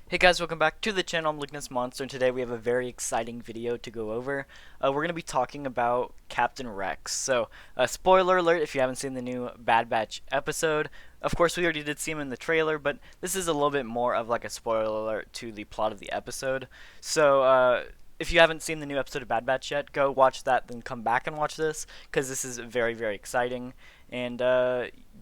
Hey guys, welcome back to the channel. I'm Lugness Monster, and today we have a very exciting video to go over. We're going to be talking about Captain Rex. So, spoiler alert if you haven't seen the new Bad Batch episode. Of course, we already did see him in the trailer, but this is a little bit more of like a spoiler alert to the plot of the episode. So, if you haven't seen the new episode of Bad Batch yet, go watch that, then come back and watch this, because this is very, very exciting. And,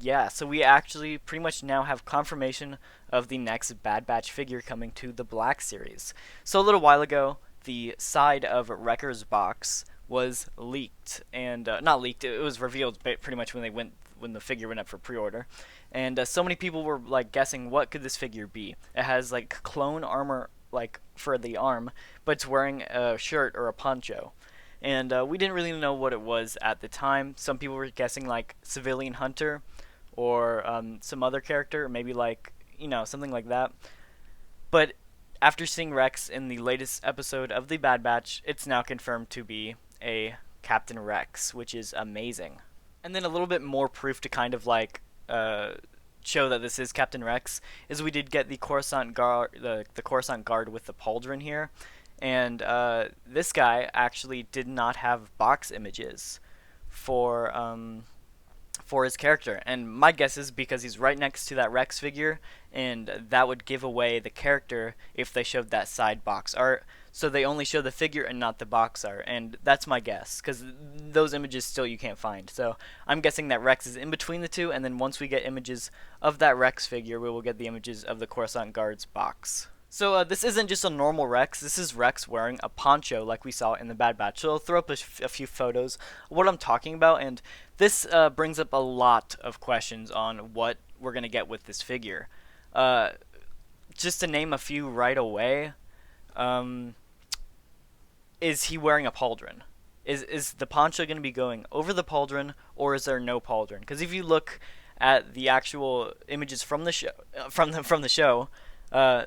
yeah, so we actually pretty much now have confirmation of the next Bad Batch figure coming to the Black Series. So a little while ago, the side of Wrecker's box was leaked, and not leaked. It was revealed pretty much when the figure went up for pre-order, and so many people were like guessing what could this figure be. It has like clone armor like for the arm, but it's wearing a shirt or a poncho. And we didn't really know what it was at the time. Some people were guessing like Civilian Hunter, or some other character, maybe like something like that. But after seeing Rex in the latest episode of the Bad Batch, it's now confirmed to be a Captain Rex, which is amazing. And then a little bit more proof to kind of like show that this is Captain Rex is we did get the Coruscant guard, the Coruscant guard with the pauldron here, and this guy actually did not have box images for his character. And my guess is because he's right next to that Rex figure, and that would give away the character if they showed that side box art. So they only show the figure and not the box art, and that's my guess, because those images still you can't find. So I'm guessing that Rex is in between the two, and then once we get images of that Rex figure, we will get the images of the Coruscant Guard's box. So this isn't just a normal Rex. This is Rex wearing a poncho like we saw in the Bad Batch. So I'll throw up a few photos of what I'm talking about, and this brings up a lot of questions on what we're going to get with this figure. Uh, just to name a few right away, um, is he wearing a pauldron? Is the poncho going to be going over the pauldron, or is there no pauldron? Because if you look at the actual images from the show, uh,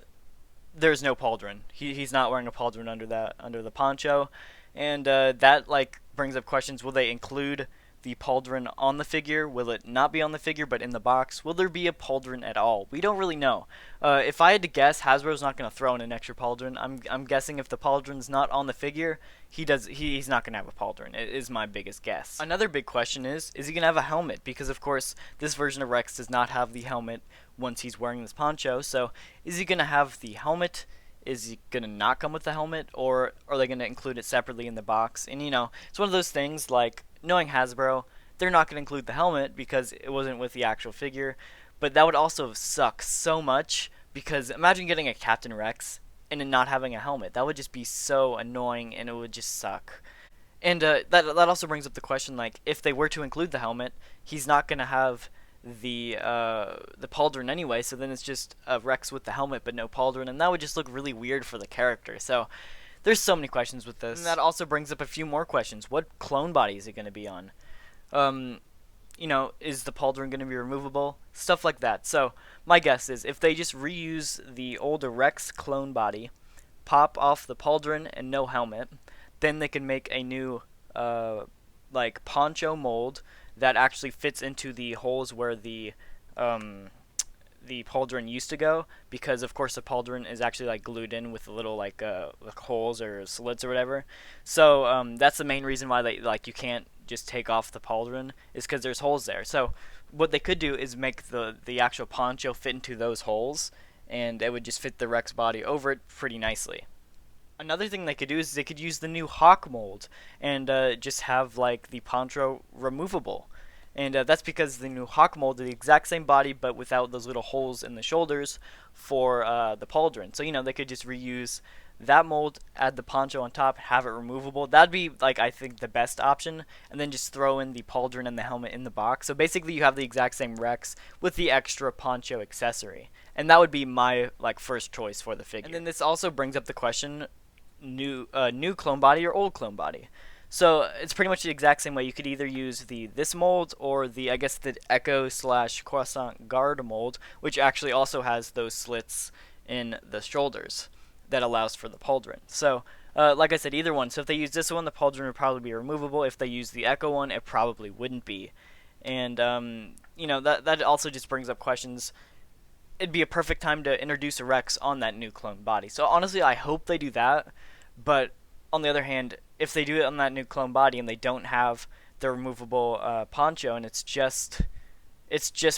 there's no pauldron. He's not wearing a pauldron under the poncho, and that like brings up questions. Will they include the pauldron on the figure? Will it not be on the figure but in the box? Will there be a pauldron at all? We don't really know. If I had to guess, Hasbro's not going to throw in an extra pauldron. I'm guessing if the pauldron's not on the figure, he's not going to have a pauldron. It is my biggest guess. Another big question is he going to have a helmet? Because of course this version of Rex does not have the helmet once he's wearing this poncho. So is he going to have the helmet? Is he going to not come with the helmet, or are they going to include it separately in the box? And it's one of those things like, knowing Hasbro, they're not going to include the helmet because it wasn't with the actual figure, but that would also suck so much, because imagine getting a Captain Rex and then not having a helmet. That would just be so annoying, and it would just suck. And that also brings up the question, like, if they were to include the helmet, he's not going to have the pauldron anyway, so then it's just a Rex with the helmet but no pauldron, and that would just look really weird for the character. So there's so many questions with this. And that also brings up a few more questions. What clone body is it going to be on? Um, is the pauldron going to be removable? Stuff like that. So my guess is if they just reuse the old Rex clone body, pop off the pauldron and no helmet, then they can make a new like poncho mold that actually fits into the holes where um, the pauldron used to go, because of course the pauldron is actually like glued in with little like holes or slits or whatever. So that's the main reason why they like you can't just take off the pauldron, is because there's holes there. So what they could do is make the actual poncho fit into those holes, and it would just fit the Rex body over it pretty nicely. Another thing they could do is they could use the new Hawk mold and just have like the poncho removable. And that's because the new Hawk mold is the exact same body but without those little holes in the shoulders for the pauldron. So they could just reuse that mold, add the poncho on top, have it removable. That'd be like I think the best option, and then just throw in the pauldron and the helmet in the box. So basically you have the exact same Rex with the extra poncho accessory. And that would be my like first choice for the figure. And then this also brings up the question, new clone body or old clone body. So it's pretty much the exact same way. You could either use this mold or the Echo slash Croissant Guard mold, which actually also has those slits in the shoulders that allows for the pauldron. So like I said, either one. So if they use this one, the pauldron would probably be removable. If they use the Echo one, it probably wouldn't be. And that also just brings up questions. it'd be a perfect time to introduce a Rex on that new clone body. So honestly, I hope they do that. But on the other hand, if they do it on that new clone body and they don't have the removable poncho, and it's just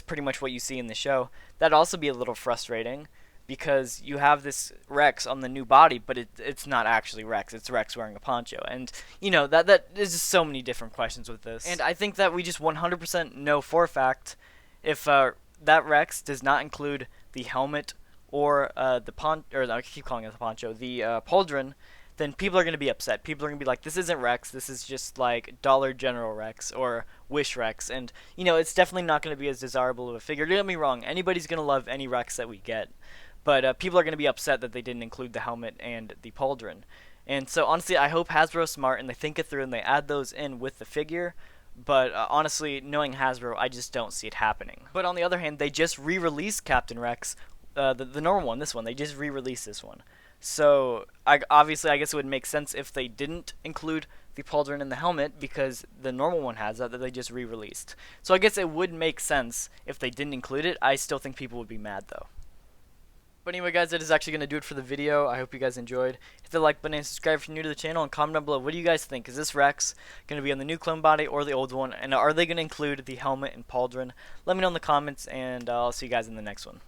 pretty much what you see in the show, that'd also be a little frustrating because you have this Rex on the new body, but it's not actually Rex. It's Rex wearing a poncho, and that there's just so many different questions with this. And I think that we just 100% know for a fact if that Rex does not include the helmet or I keep calling it the poncho, the pauldron, then people are going to be upset. People are going to be like, this isn't Rex, this is just like Dollar General Rex or Wish Rex. And, it's definitely not going to be as desirable of a figure. Don't get me wrong, anybody's going to love any Rex that we get. But people are going to be upset that they didn't include the helmet and the pauldron. And so, honestly, I hope Hasbro's smart and they think it through and they add those in with the figure. But honestly, knowing Hasbro, I just don't see it happening. But on the other hand, they just re-released Captain Rex, the normal one, this one. They just re-released this one. So, obviously, I guess it would make sense if they didn't include the pauldron and the helmet because the normal one has that they just re-released. So I guess it would make sense if they didn't include it. I still think people would be mad, though. But anyway, guys, that is actually going to do it for the video. I hope you guys enjoyed. Hit the like button and subscribe if you're new to the channel, and comment down below. What do you guys think? Is this Rex going to be on the new clone body or the old one? And are they going to include the helmet and pauldron? Let me know in the comments, and I'll see you guys in the next one.